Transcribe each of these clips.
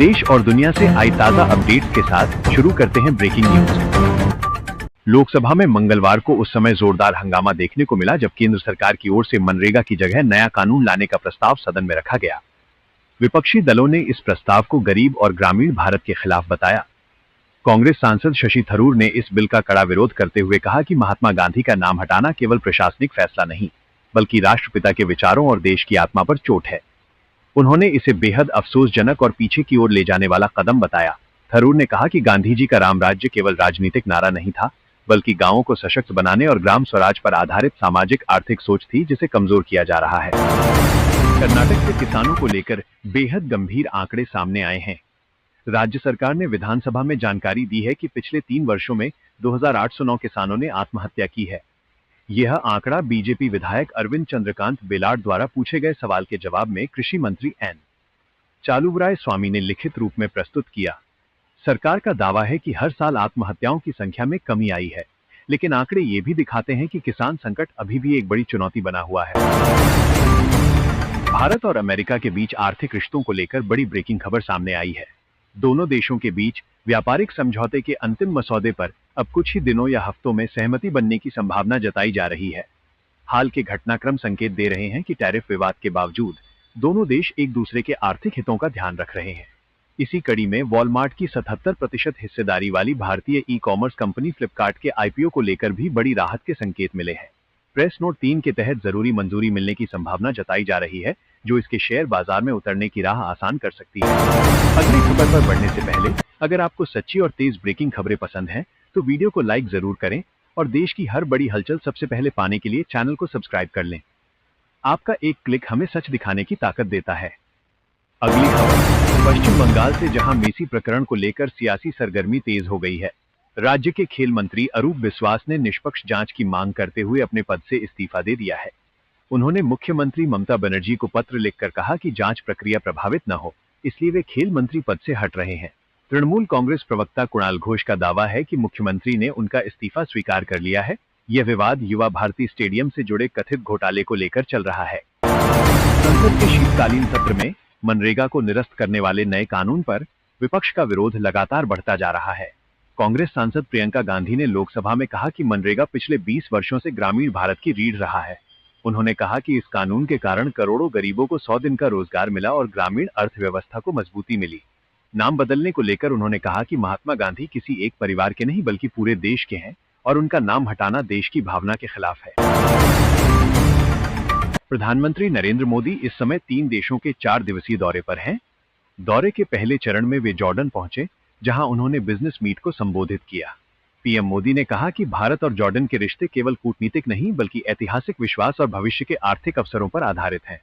देश और दुनिया से आई ताजा अपडेट्स के साथ शुरू करते हैं ब्रेकिंग न्यूज। लोकसभा में मंगलवार को उस समय जोरदार हंगामा देखने को मिला जब केंद्र सरकार की ओर से मनरेगा की जगह नया कानून लाने का प्रस्ताव सदन में रखा गया। विपक्षी दलों ने इस प्रस्ताव को गरीब और ग्रामीण भारत के खिलाफ बताया। कांग्रेस सांसद शशि थरूर ने इस बिल का कड़ा विरोध करते हुए कहा कि महात्मा गांधी का नाम हटाना केवल प्रशासनिक फैसला नहीं, बल्कि राष्ट्रपिता के विचारों और देश की आत्मा पर चोट है। उन्होंने इसे बेहद अफसोसजनक और पीछे की ओर ले जाने वाला कदम बताया। थरूर ने कहा कि गांधी जी का राम राज्य केवल राजनीतिक नारा नहीं था, बल्कि गांवों को सशक्त बनाने और ग्राम स्वराज पर आधारित सामाजिक आर्थिक सोच थी, जिसे कमजोर किया जा रहा है। कर्नाटक से किसानों को लेकर बेहद गंभीर आंकड़े सामने आए हैं। राज्य सरकार ने विधानसभा में जानकारी दी है कि पिछले 3 वर्षों में 2809 किसानों ने आत्महत्या की है। यह आंकड़ा बीजेपी विधायक अरविंद चंद्रकांत बेलाड द्वारा पूछे गए सवाल के जवाब में कृषि मंत्री एन चालुवराय स्वामी ने लिखित रूप में प्रस्तुत किया। सरकार का दावा है कि हर साल आत्महत्याओं की संख्या में कमी आई है, लेकिन आंकड़े ये भी दिखाते हैं कि किसान संकट अभी भी एक बड़ी चुनौती बना हुआ है। भारत और अमेरिका के बीच आर्थिक रिश्तों को लेकर बड़ी ब्रेकिंग खबर सामने आई है। दोनों देशों के बीच व्यापारिक समझौते के अंतिम मसौदे पर अब कुछ ही दिनों या हफ्तों में सहमति बनने की संभावना जताई जा रही है। हाल के घटनाक्रम संकेत दे रहे हैं कि टैरिफ विवाद के बावजूद दोनों देश एक दूसरे के आर्थिक हितों का ध्यान रख रहे हैं। इसी कड़ी में वॉलमार्ट की 77% हिस्सेदारी वाली भारतीय ई कॉमर्स कंपनी फ्लिपकार्ट के आईपीओ को लेकर भी बड़ी राहत के संकेत मिले हैं। प्रेस नोट 3 के तहत जरूरी मंजूरी मिलने की संभावना जताई जा रही है, जो इसके शेयर बाजार में उतरने की राह आसान कर सकती है। अगली खबर पर बढ़ने से पहले अगर आपको सच्ची और तेज ब्रेकिंग खबरें पसंद हैं, तो वीडियो को लाइक जरूर करें और देश की हर बड़ी हलचल सबसे पहले पाने के लिए चैनल को सब्सक्राइब कर लें। आपका एक क्लिक हमें सच दिखाने की ताकत देता है। अगली खबर पश्चिम बंगाल से, जहां मेसी प्रकरण को लेकर सियासी सरगर्मी तेज हो गई है। राज्य के खेल मंत्री अरूप बिस्वास ने निष्पक्ष जांच की मांग करते हुए अपने पद से इस्तीफा दे दिया है। उन्होंने मुख्यमंत्री ममता बनर्जी को पत्र लिखकर कहा कि जांच प्रक्रिया प्रभावित न हो, इसलिए वे खेल मंत्री पद से हट रहे हैं। तृणमूल कांग्रेस प्रवक्ता कुणाल घोष का दावा है कि मुख्यमंत्री ने उनका इस्तीफा स्वीकार कर लिया है। यह विवाद युवा भारती स्टेडियम से जुड़े कथित घोटाले को लेकर चल रहा है। संसद के शीतकालीन सत्र में मनरेगा को निरस्त करने वाले नए कानून पर विपक्ष का विरोध लगातार बढ़ता जा रहा है। कांग्रेस सांसद प्रियंका गांधी ने लोकसभा में कहा कि मनरेगा पिछले 20 वर्षों से ग्रामीण भारत की रीढ़ रहा है। उन्होंने कहा कि इस कानून के कारण करोड़ों गरीबों को 100 दिन का रोजगार मिला और ग्रामीण अर्थव्यवस्था को मजबूती मिली। नाम बदलने को लेकर उन्होंने कहा कि महात्मा गांधी किसी एक परिवार के नहीं, बल्कि पूरे देश के हैं और उनका नाम हटाना देश की भावना के खिलाफ है। प्रधानमंत्री नरेंद्र मोदी इस समय 3 देशों के 4 दिवसीय दौरे पर हैं। दौरे के पहले चरण में वे जॉर्डन पहुंचे, जहां उन्होंने बिजनेस मीट को संबोधित किया। पीएम मोदी ने कहा कि भारत और जॉर्डन के रिश्ते केवल कूटनीतिक नहीं, बल्कि ऐतिहासिक विश्वास और भविष्य के आर्थिक अवसरों पर आधारित हैं।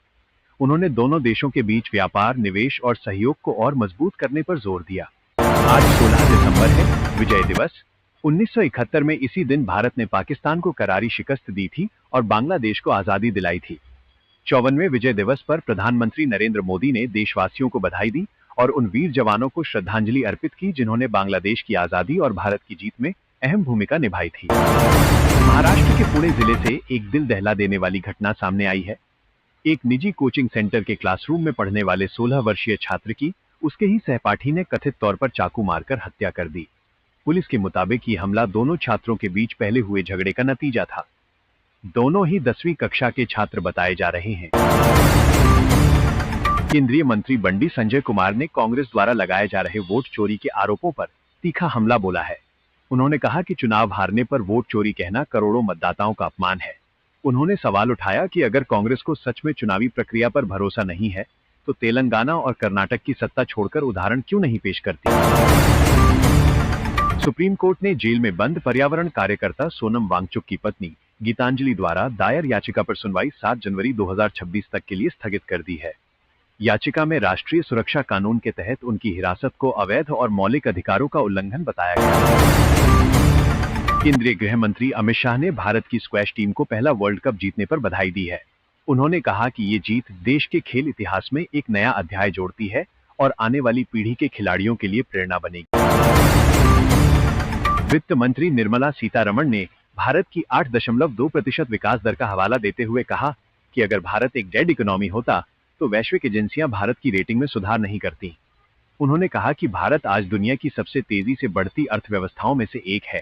उन्होंने दोनों देशों के बीच व्यापार, निवेश और सहयोग को और मजबूत करने पर जोर दिया। आज 16 दिसंबर है, विजय दिवस। 1971 में इसी दिन भारत ने पाकिस्तान को करारी शिकस्त दी थी और बांग्लादेश को आजादी दिलाई थी। 54वें विजय दिवस पर प्रधानमंत्री नरेंद्र मोदी ने देशवासियों को बधाई दी और उन वीर जवानों को श्रद्धांजलि अर्पित की, जिन्होंने बांग्लादेश की आजादी और भारत की जीत में अहम भूमिका निभाई थी। महाराष्ट्र के पुणे जिले से एक दिल दहला देने वाली घटना सामने आई है। एक निजी कोचिंग सेंटर के क्लासरूम में पढ़ने वाले 16 वर्षीय छात्र की उसके ही सहपाठी ने कथित तौर पर चाकू मारकर हत्या कर दी। पुलिस के मुताबिक ये हमला दोनों छात्रों के बीच पहले हुए झगड़े का नतीजा था। दोनों ही 10वीं कक्षा के छात्र बताए जा रहे हैं। केंद्रीय मंत्री बंडी संजय कुमार ने कांग्रेस द्वारा लगाए जा रहे वोट चोरी के आरोपों पर तीखा हमला बोला है। उन्होंने कहा कि चुनाव हारने पर वोट चोरी कहना करोड़ों मतदाताओं का अपमान है। उन्होंने सवाल उठाया कि अगर कांग्रेस को सच में चुनावी प्रक्रिया पर भरोसा नहीं है, तो तेलंगाना और कर्नाटक की सत्ता छोड़कर उदाहरण क्यों नहीं पेश करती। सुप्रीम कोर्ट ने जेल में बंद पर्यावरण कार्यकर्ता सोनम वांगचुक की पत्नी गीतांजलि द्वारा दायर याचिका पर सुनवाई 7 जनवरी 2026 तक के लिए स्थगित कर दी है। याचिका में राष्ट्रीय सुरक्षा कानून के तहत उनकी हिरासत को अवैध और मौलिक अधिकारों का उल्लंघन बताया गया है। केंद्रीय गृह मंत्री अमित शाह ने भारत की स्क्वैश टीम को पहला वर्ल्ड कप जीतने पर बधाई दी है। उन्होंने कहा कि ये जीत देश के खेल इतिहास में एक नया अध्याय जोड़ती है और आने वाली पीढ़ी के खिलाड़ियों के लिए प्रेरणा बनेगी। वित्त मंत्री निर्मला सीतारमण ने भारत की 8.2% विकास दर का हवाला देते हुए कहा कि अगर भारत एक डेड इकोनॉमी होता तो वैश्विक एजेंसियां भारत की रेटिंग में सुधार नहीं करती। उन्होंने कहा कि भारत आज दुनिया की सबसे तेजी से बढ़ती अर्थव्यवस्थाओं में से एक है।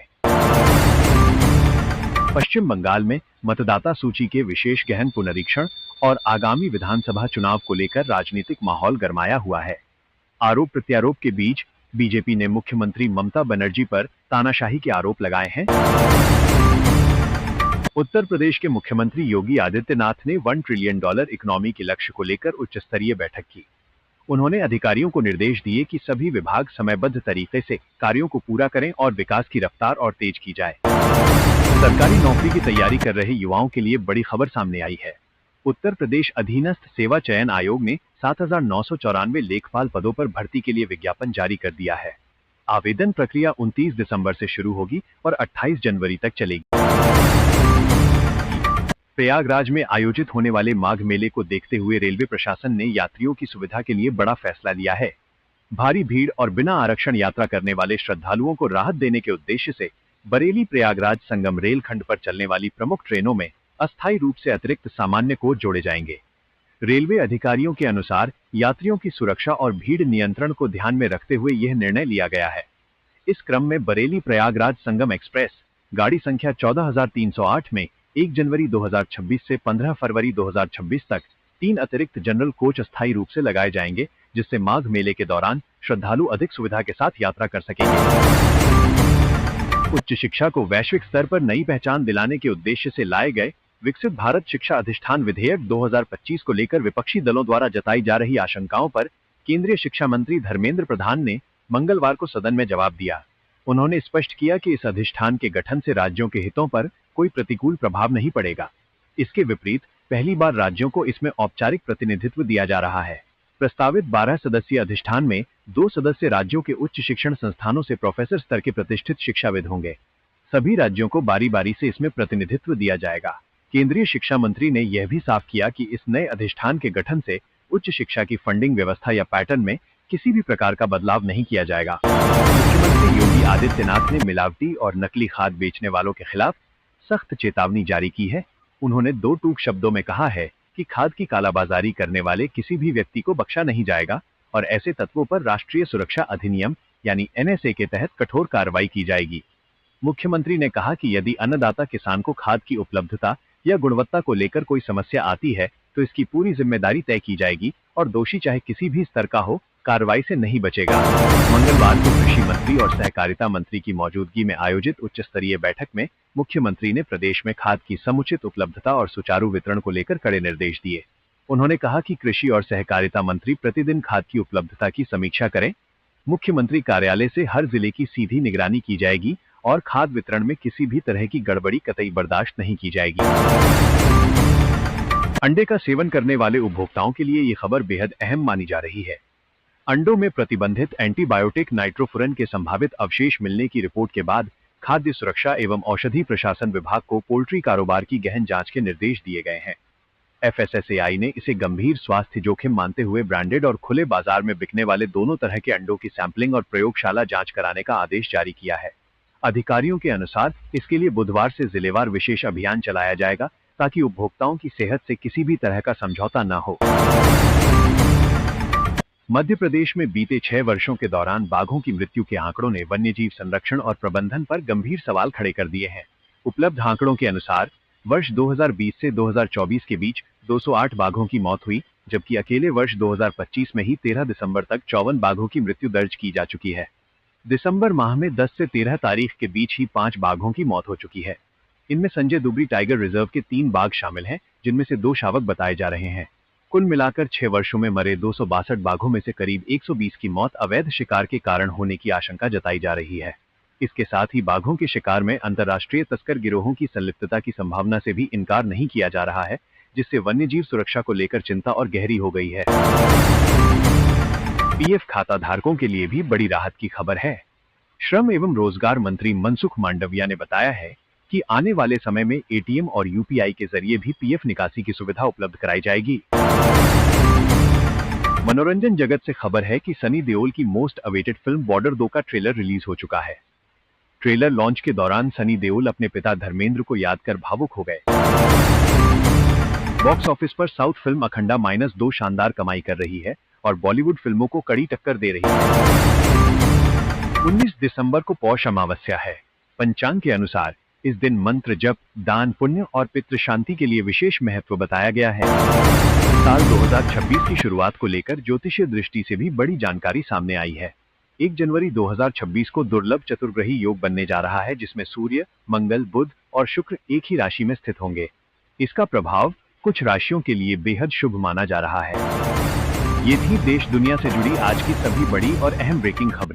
पश्चिम बंगाल में मतदाता सूची के विशेष गहन पुनरीक्षण और आगामी विधानसभा चुनाव को लेकर राजनीतिक माहौल गरमाया हुआ है। आरोप प्रत्यारोप के बीच बीजेपी ने मुख्यमंत्री ममता बनर्जी पर तानाशाही के आरोप लगाए हैं। उत्तर प्रदेश के मुख्यमंत्री योगी आदित्यनाथ ने $1 ट्रिलियन इकोनॉमी के लक्ष्य को लेकर उच्च स्तरीय बैठक की। उन्होंने अधिकारियों को निर्देश दिए कि सभी विभाग समयबद्ध तरीके से कार्यों को पूरा करें और विकास की रफ्तार और तेज की जाए। सरकारी नौकरी की तैयारी कर रहे युवाओं के लिए बड़ी खबर सामने आई है। उत्तर प्रदेश अधीनस्थ सेवा चयन आयोग ने 7,994 लेखपाल पदों पर भर्ती के लिए विज्ञापन जारी कर दिया है। आवेदन प्रक्रिया 29 दिसंबर से शुरू होगी और 28 जनवरी तक चलेगी। प्रयागराज में आयोजित होने वाले माघ मेले को देखते हुए रेलवे प्रशासन ने यात्रियों की सुविधा के लिए बड़ा फैसला लिया है। भारी भीड़ और बिना आरक्षण यात्रा करने वाले श्रद्धालुओं को राहत देने के उद्देश्य से बरेली प्रयागराज संगम रेल खंड पर चलने वाली प्रमुख ट्रेनों में अस्थायी रूप से अतिरिक्त सामान्य कोच जोड़े जाएंगे। रेलवे अधिकारियों के अनुसार यात्रियों की सुरक्षा और भीड़ नियंत्रण को ध्यान में रखते हुए यह निर्णय लिया गया है। इस क्रम में बरेली प्रयागराज संगम एक्सप्रेस गाड़ी संख्या 14,308 में 1 जनवरी 2026 से 15 फरवरी 2026 तक 3 अतिरिक्त जनरल कोच अस्थायी रूप से लगाए जाएंगे, जिससे माघ मेले के दौरान श्रद्धालु अधिक सुविधा के साथ यात्रा कर सकेंगे। उच्च शिक्षा को वैश्विक स्तर पर नई पहचान दिलाने के उद्देश्य से लाए गए विकसित भारत शिक्षा अधिष्ठान विधेयक 2025 को लेकर विपक्षी दलों द्वारा जताई जा रही आशंकाओं पर केंद्रीय शिक्षा मंत्री धर्मेंद्र प्रधान ने मंगलवार को सदन में जवाब दिया। उन्होंने स्पष्ट किया कि इस अधिष्ठान के गठन से राज्यों के हितों पर कोई प्रतिकूल प्रभाव नहीं पड़ेगा। इसके विपरीत पहली बार राज्यों को इसमें औपचारिक प्रतिनिधित्व दिया जा रहा है। प्रस्तावित 12 सदस्यीय अधिष्ठान में 2 सदस्य राज्यों के उच्च शिक्षण संस्थानों से प्रोफेसर स्तर के प्रतिष्ठित शिक्षाविद होंगे। सभी राज्यों को बारी बारी से इसमें प्रतिनिधित्व दिया जाएगा। केंद्रीय शिक्षा मंत्री ने यह भी साफ किया कि इस नए अधिष्ठान के गठन से उच्च शिक्षा की फंडिंग व्यवस्था या पैटर्न में किसी भी प्रकार का बदलाव नहीं किया जाएगा। मुख्यमंत्री योगी आदित्यनाथ ने मिलावटी और नकली खाद बेचने वालों के खिलाफ सख्त चेतावनी जारी की है। उन्होंने 2 टूक शब्दों में कहा है कि खाद की कालाबाजारी करने वाले किसी भी व्यक्ति को बख्शा नहीं जाएगा और ऐसे तत्वों पर राष्ट्रीय सुरक्षा अधिनियम यानी NSA के तहत कठोर कार्रवाई की जाएगी। मुख्यमंत्री ने कहा कि यदि अन्नदाता किसान को खाद की उपलब्धता या गुणवत्ता को लेकर कोई समस्या आती है तो इसकी पूरी जिम्मेदारी तय की जाएगी और दोषी चाहे किसी भी स्तर का हो, कार्रवाई से नहीं बचेगा। मंगलवार को कृषि मंत्री और सहकारिता मंत्री की मौजूदगी में आयोजित उच्च स्तरीय बैठक में मुख्यमंत्री ने प्रदेश में खाद की समुचित उपलब्धता और सुचारू वितरण को लेकर कड़े निर्देश दिए। उन्होंने कहा कि कृषि और सहकारिता मंत्री प्रतिदिन खाद की उपलब्धता की समीक्षा करें। मुख्यमंत्री कार्यालय से हर जिले की सीधी निगरानी की जाएगी और खाद वितरण में किसी भी तरह की गड़बड़ी कतई बर्दाश्त नहीं की जाएगी। अंडे का सेवन करने वाले उपभोक्ताओं के लिए ये खबर बेहद अहम मानी जा रही है। अंडों में प्रतिबंधित एंटीबायोटिक नाइट्रोफुरन के संभावित अवशेष मिलने की रिपोर्ट के बाद खाद्य सुरक्षा एवं औषधि प्रशासन विभाग को पोल्ट्री कारोबार की गहन जांच के निर्देश दिए गए हैं। FSSAI ने इसे गंभीर स्वास्थ्य जोखिम मानते हुए ब्रांडेड और खुले बाजार में बिकने वाले दोनों तरह के अंडों की सैंपलिंग और प्रयोगशाला जांच कराने का आदेश जारी किया है। अधिकारियों के अनुसार इसके लिए बुधवार से जिलेवार विशेष अभियान चलाया जाएगा ताकि उपभोक्ताओं की सेहत से किसी भी तरह का समझौता न हो। मध्य प्रदेश में बीते 6 वर्षों के दौरान बाघों की मृत्यु के आंकड़ों ने वन्यजीव संरक्षण और प्रबंधन पर गंभीर सवाल खड़े कर दिए हैं। उपलब्ध आंकड़ों के अनुसार वर्ष 2020 से 2024 के बीच 208 बाघों की मौत हुई, जबकि अकेले वर्ष 2025 में ही 13 दिसंबर तक 54 बाघों की मृत्यु दर्ज की जा चुकी है। दिसंबर माह में 10 से 13 तारीख के बीच ही 5 बाघों की मौत हो चुकी है। इनमें संजय दुबरी टाइगर रिजर्व के 3 बाघ शामिल हैं, जिनमें से 2 शावक बताए जा रहे हैं। कुल मिलाकर 6 वर्षों में मरे 262 बाघों में से करीब 120 की मौत अवैध शिकार के कारण होने की आशंका जताई जा रही है। इसके साथ ही बाघों के शिकार में अंतर्राष्ट्रीय तस्कर गिरोहों की संलिप्तता की संभावना से भी इनकार नहीं किया जा रहा है, जिससे वन्यजीव सुरक्षा को लेकर चिंता और गहरी हो गई है। पीएफ खाता धारकों के लिए भी बड़ी राहत की खबर है। श्रम एवं रोजगार मंत्री मनसुख मांडविया ने बताया है कि आने वाले समय में एटीएम और यूपीआई के जरिए भी पीएफ निकासी की सुविधा उपलब्ध कराई जाएगी। मनोरंजन जगत से खबर है कि सनी देओल की मोस्ट अवेटेड फिल्म बॉर्डर 2 का ट्रेलर रिलीज हो चुका है। ट्रेलर लॉन्च के दौरान सनी देओल अपने पिता धर्मेंद्र को याद कर भावुक हो गए। बॉक्स ऑफिस पर साउथ फिल्म अखंडा -2 शानदार कमाई कर रही है और बॉलीवुड फिल्मों को कड़ी टक्कर दे रही है। 19 दिसंबर को पौष अमावस्या है। पंचांग के अनुसार इस दिन मंत्र जप, दान पुण्य और पितृ शांति के लिए विशेष महत्व बताया गया है। साल 2026 की शुरुआत को लेकर ज्योतिषीय दृष्टि से भी बड़ी जानकारी सामने आई है। 1 जनवरी 2026 को दुर्लभ चतुर्ग्रही योग बनने जा रहा है, जिसमें सूर्य, मंगल, बुध और शुक्र एक ही राशि में स्थित होंगे। इसका प्रभाव कुछ राशियों के लिए बेहद शुभ माना जा रहा है। ये थी देश दुनिया से जुड़ी आज की सभी बड़ी और अहम ब्रेकिंग खबरें।